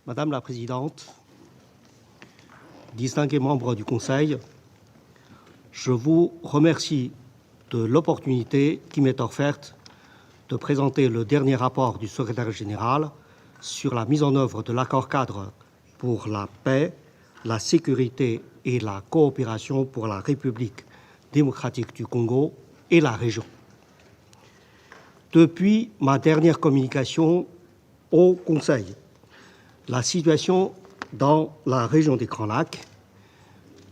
Madame la Présidente, distingués membres du Conseil, je vous remercie de l'opportunité qui m'est offerte de présenter le dernier rapport du secrétaire général sur la mise en œuvre de l'accord-cadre pour la paix, la sécurité et la coopération pour la République démocratique du Congo et la région. Depuis ma dernière communication au Conseil, la situation dans la région des Grands Lacs,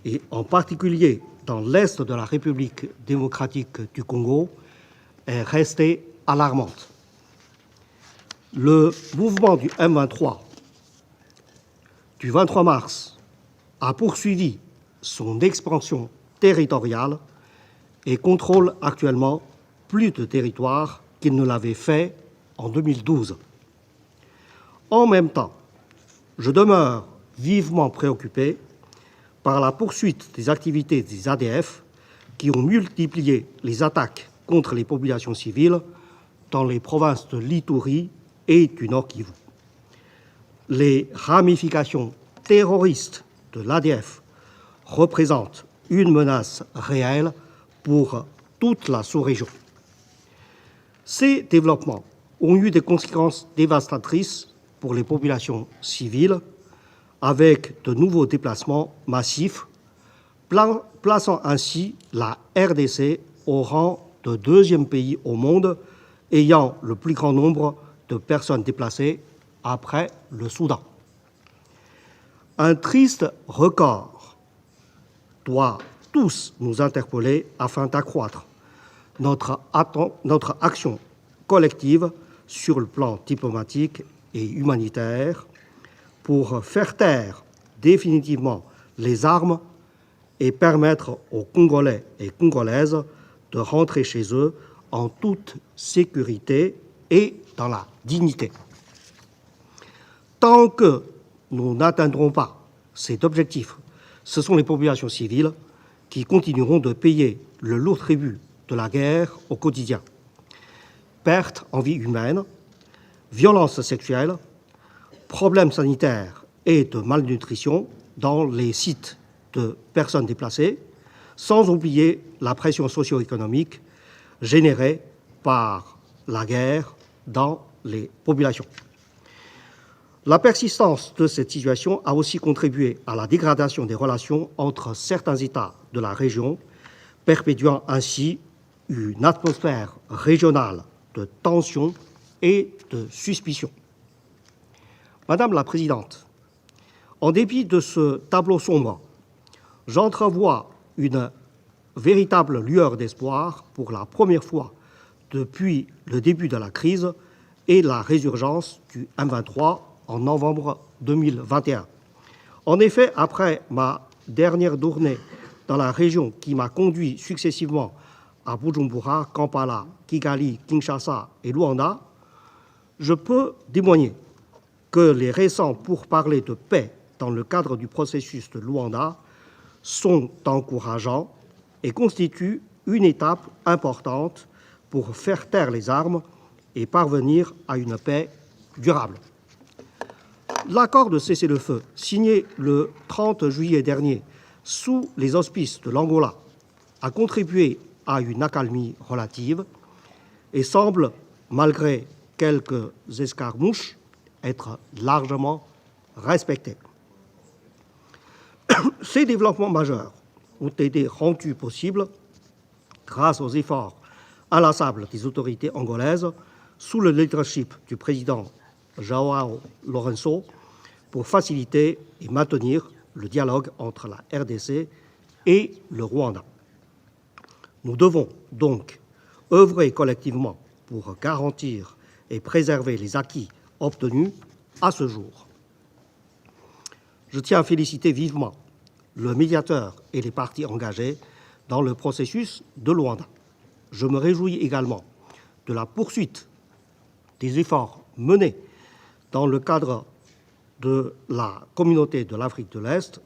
et en particulier dans l'est de la République démocratique du Congo, est restée alarmante. Le mouvement du M23 du 23 mars a poursuivi son expansion territoriale et contrôle actuellement plus de territoires qu'il ne l'avait fait en 2012. En même temps, je demeure vivement préoccupé par la poursuite des activités des ADF qui ont multiplié les attaques contre les populations civiles dans les provinces de l'Ituri et du Nord Kivu. Les ramifications terroristes de l'ADF représentent une menace réelle pour toute la sous-région. Ces développements ont eu des conséquences dévastatrices pour les populations civiles, avec de nouveaux déplacements massifs, plaçant ainsi la RDC au rang de deuxième pays au monde ayant le plus grand nombre de personnes déplacées après le Soudan. Un triste record doit tous nous interpeller afin d'accroître notre action collective sur le plan diplomatique et humanitaire pour faire taire définitivement les armes et permettre aux Congolais et Congolaises de rentrer chez eux en toute sécurité et dans la dignité. Tant que nous n'atteindrons pas cet objectif, ce sont les populations civiles qui continueront de payer le lourd tribut de la guerre au quotidien. Pertes en vie humaine, violences sexuelles, problèmes sanitaires et de malnutrition dans les sites de personnes déplacées, sans oublier la pression socio-économique générée par la guerre dans les populations. La persistance de cette situation a aussi contribué à la dégradation des relations entre certains États de la région, perpétuant ainsi une atmosphère régionale de tension et de suspicion. Madame la Présidente, en dépit de ce tableau sombre, j'entrevois une véritable lueur d'espoir pour la première fois depuis le début de la crise et la résurgence du M23 en novembre 2021. En effet, après ma dernière tournée dans la région qui m'a conduit successivement à Bujumbura, Kampala, Kigali, Kinshasa et Luanda, je peux témoigner que les récents pourparlers de paix dans le cadre du processus de Luanda sont encourageants et constituent une étape importante pour faire taire les armes et parvenir à une paix durable. L'accord de cessez-le-feu signé le 30 juillet dernier sous les auspices de l'Angola a contribué à une accalmie relative et semble, malgré quelques escarmouches, être largement respecté. Ces développements majeurs ont été rendus possibles grâce aux efforts inlassables des autorités angolaises sous le leadership du président João Lourenço pour faciliter et maintenir le dialogue entre la RDC et le Rwanda. Nous devons donc œuvrer collectivement pour garantir et préserver les acquis obtenus à ce jour. Je tiens à féliciter vivement le médiateur et les parties engagées dans le processus de Luanda. Je me réjouis également de la poursuite des efforts menés dans le cadre de la communauté de l'Afrique de l'Est,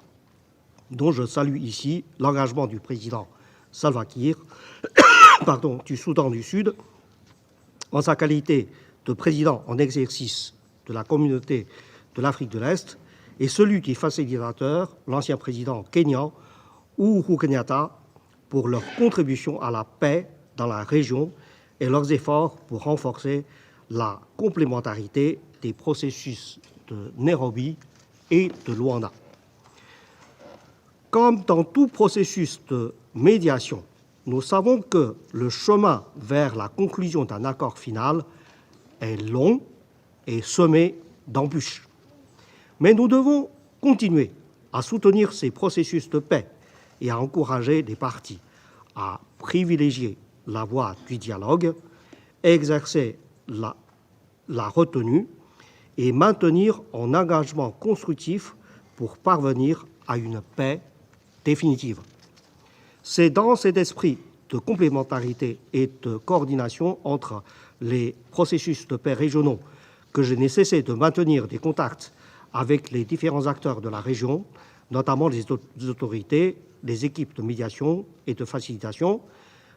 dont je salue ici l'engagement du président Salva Kiir du Soudan du Sud, en sa qualité de président en exercice de la communauté de l'Afrique de l'Est, et celui qui est facilitateur, l'ancien président kényan Uhuru Kenyatta, pour leur contribution à la paix dans la région et leurs efforts pour renforcer la complémentarité des processus de Nairobi et de Luanda. Comme dans tout processus de médiation, nous savons que le chemin vers la conclusion d'un accord final est long et semé d'embûches. Mais nous devons continuer à soutenir ces processus de paix et à encourager les parties à privilégier la voie du dialogue, exercer la retenue et maintenir un engagement constructif pour parvenir à une paix définitive. C'est dans cet esprit de complémentarité et de coordination entre les processus de paix régionaux que je n'ai cessé de maintenir des contacts avec les différents acteurs de la région, notamment les autorités, les équipes de médiation et de facilitation,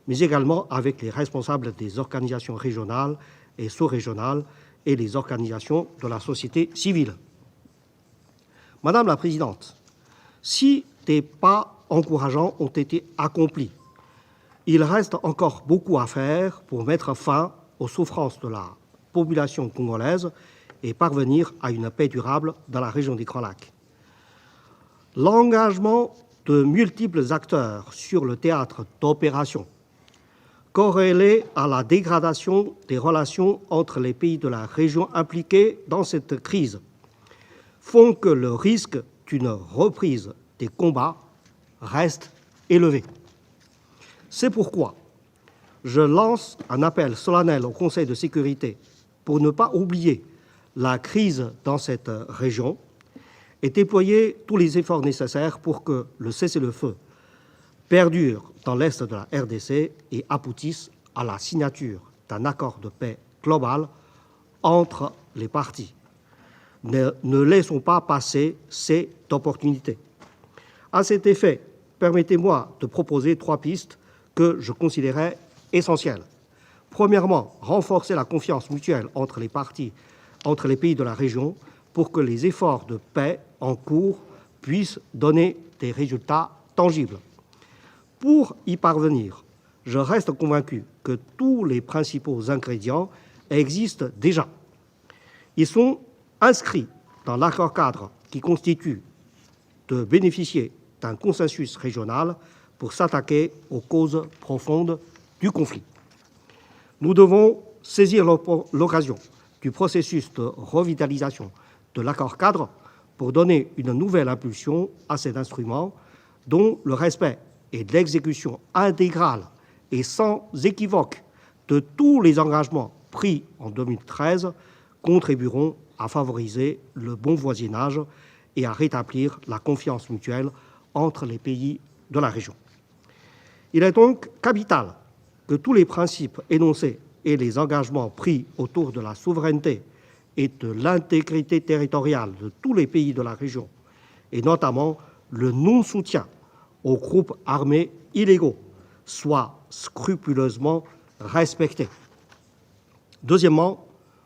mais également avec les responsables des organisations régionales et sous-régionales et les organisations de la société civile. Madame la Présidente, si des pas encourageants ont été accomplis, il reste encore beaucoup à faire pour mettre fin aux souffrances de la population congolaise et parvenir à une paix durable dans la région des Grands Lacs. L'engagement de multiples acteurs sur le théâtre d'opération, corrélé à la dégradation des relations entre les pays de la région impliqués dans cette crise, font que le risque d'une reprise des combats reste élevé. C'est pourquoi je lance un appel solennel au Conseil de sécurité pour ne pas oublier la crise dans cette région et déployer tous les efforts nécessaires pour que le cessez-le-feu perdure dans l'est de la RDC et aboutisse à la signature d'un accord de paix global entre les parties. Ne laissons pas passer cette opportunité. À cet effet, permettez-moi de proposer 3 pistes que je considérais essentielles. Premièrement, renforcer la confiance mutuelle entre les parties, entre les pays de la région, pour que les efforts de paix en cours puissent donner des résultats tangibles. Pour y parvenir, je reste convaincu que tous les principaux ingrédients existent déjà. Ils sont inscrits dans l'accord cadre qui constitue de bénéficier d'un consensus régional pour s'attaquer aux causes profondes du conflit. Nous devons saisir l'occasion du processus de revitalisation de l'accord cadre pour donner une nouvelle impulsion à cet instrument dont le respect et l'exécution intégrale et sans équivoque de tous les engagements pris en 2013 contribueront à favoriser le bon voisinage et à rétablir la confiance mutuelle entre les pays de la région. Il est donc capital que tous les principes énoncés et les engagements pris autour de la souveraineté et de l'intégrité territoriale de tous les pays de la région, et notamment le non-soutien aux groupes armés illégaux, soient scrupuleusement respectés. Deuxièmement,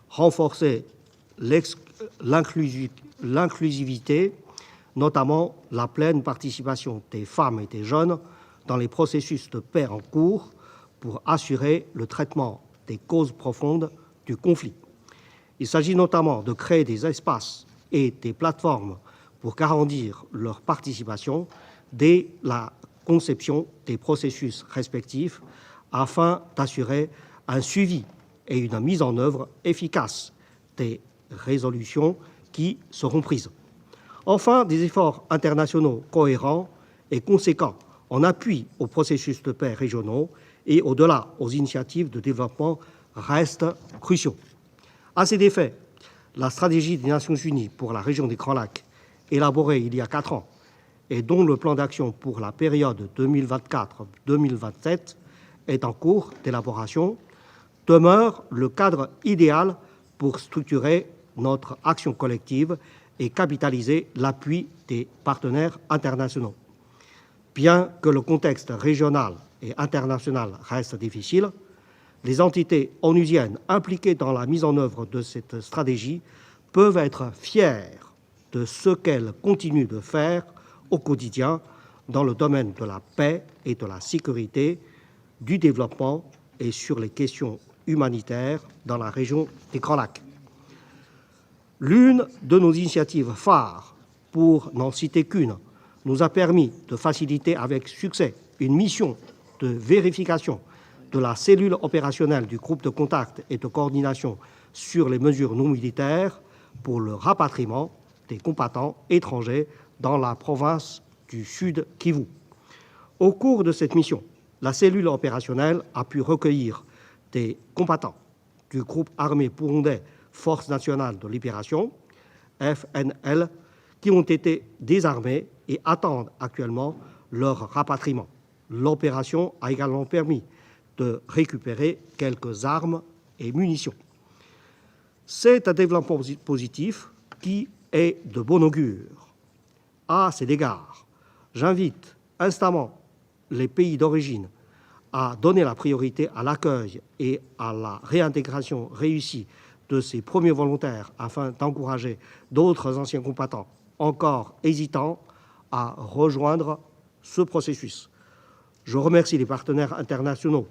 renforcer l'inclusivité, notamment la pleine participation des femmes et des jeunes dans les processus de paix en cours pour assurer le traitement des causes profondes du conflit. Il s'agit notamment de créer des espaces et des plateformes pour garantir leur participation dès la conception des processus respectifs afin d'assurer un suivi et une mise en œuvre efficace des résolutions qui seront prises. Enfin, des efforts internationaux cohérents et conséquents en appui aux processus de paix régionaux et au-delà aux initiatives de développement restent cruciaux. À cet effet, la stratégie des Nations Unies pour la région des Grands Lacs, élaborée il y a 4 ans et dont le plan d'action pour la période 2024-2027 est en cours d'élaboration, demeure le cadre idéal pour structurer notre action collective et capitaliser l'appui des partenaires internationaux. Bien que le contexte régional et international reste difficile, les entités onusiennes impliquées dans la mise en œuvre de cette stratégie peuvent être fières de ce qu'elle continue de faire au quotidien dans le domaine de la paix et de la sécurité, du développement et sur les questions humanitaires dans la région des Grands Lacs. L'une de nos initiatives phares, pour n'en citer qu'une, nous a permis de faciliter avec succès une mission de vérification de la cellule opérationnelle du groupe de contact et de coordination sur les mesures non militaires pour le rapatriement des combattants étrangers dans la province du Sud Kivu. Au cours de cette mission, la cellule opérationnelle a pu recueillir des combattants du groupe armé burundais Force nationale de libération, FNL, qui ont été désarmés et attendent actuellement leur rapatriement. L'opération a également permis de récupérer quelques armes et munitions. C'est un développement positif qui est de bon augure. À cet égard, j'invite instamment les pays d'origine à donner la priorité à l'accueil et à la réintégration réussie de ces premiers volontaires afin d'encourager d'autres anciens combattants encore hésitants à rejoindre ce processus. Je remercie les partenaires internationaux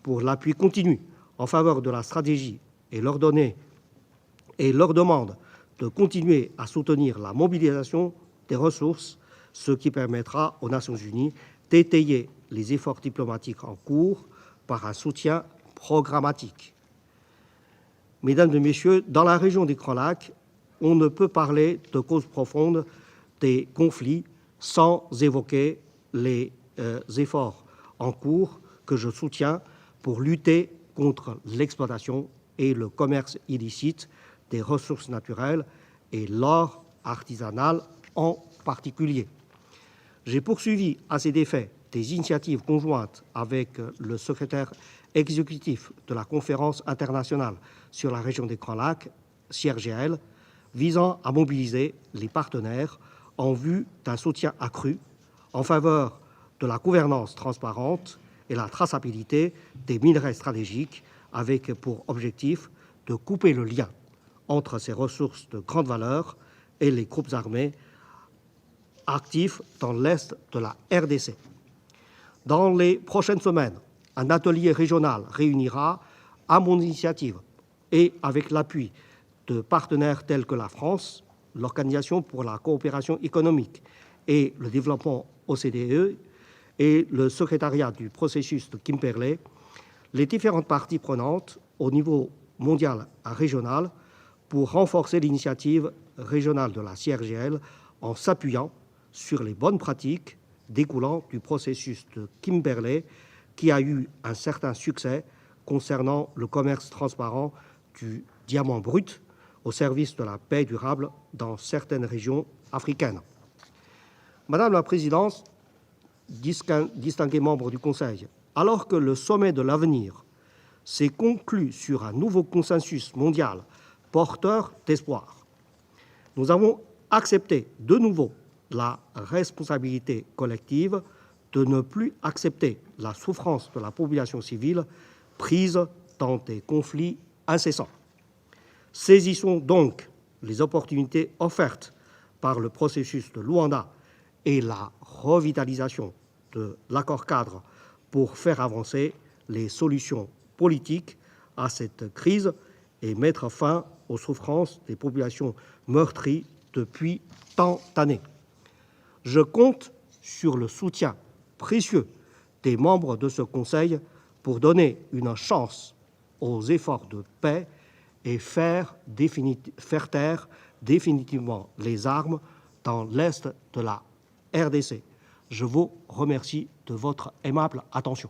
pour l'appui continu en faveur de la stratégie et leur demande de continuer à soutenir la mobilisation des ressources, ce qui permettra aux Nations unies d'étayer les efforts diplomatiques en cours par un soutien programmatique. Mesdames et Messieurs, dans la région des Grands Lacs, on ne peut parler de causes profondes des conflits sans évoquer les efforts en cours que je soutiens pour lutter contre l'exploitation et le commerce illicite des ressources naturelles et l'or artisanal en particulier. J'ai poursuivi à cet effet des initiatives conjointes avec le secrétaire exécutif de la Conférence internationale sur la région des Grands Lacs, CIRGL, visant à mobiliser les partenaires en vue d'un soutien accru en faveur de la gouvernance transparente et la traçabilité des minerais stratégiques, avec pour objectif de couper le lien entre ces ressources de grande valeur et les groupes armés actifs dans l'est de la RDC. Dans les prochaines semaines, un atelier régional réunira, à mon initiative et avec l'appui de partenaires tels que la France, l'Organisation pour la coopération économique et le développement OCDE et le secrétariat du processus de Kimberley, les différentes parties prenantes au niveau mondial et régional pour renforcer l'initiative régionale de la CIRGL en s'appuyant sur les bonnes pratiques découlant du processus de Kimberley qui a eu un certain succès concernant le commerce transparent du diamant brut au service de la paix durable dans certaines régions africaines. Madame la Présidente, distingués membres du Conseil, alors que le sommet de l'avenir s'est conclu sur un nouveau consensus mondial porteur d'espoir, nous avons accepté de nouveau la responsabilité collective de ne plus accepter la souffrance de la population civile prise dans des conflits incessants. Saisissons donc les opportunités offertes par le processus de Luanda et la revitalisation de l'accord-cadre pour faire avancer les solutions politiques à cette crise et mettre fin aux souffrances des populations meurtries depuis tant d'années. Je compte sur le soutien précieux des membres de ce Conseil pour donner une chance aux efforts de paix et faire taire définitivement les armes dans l'est de la RDC. Je vous remercie de votre aimable attention.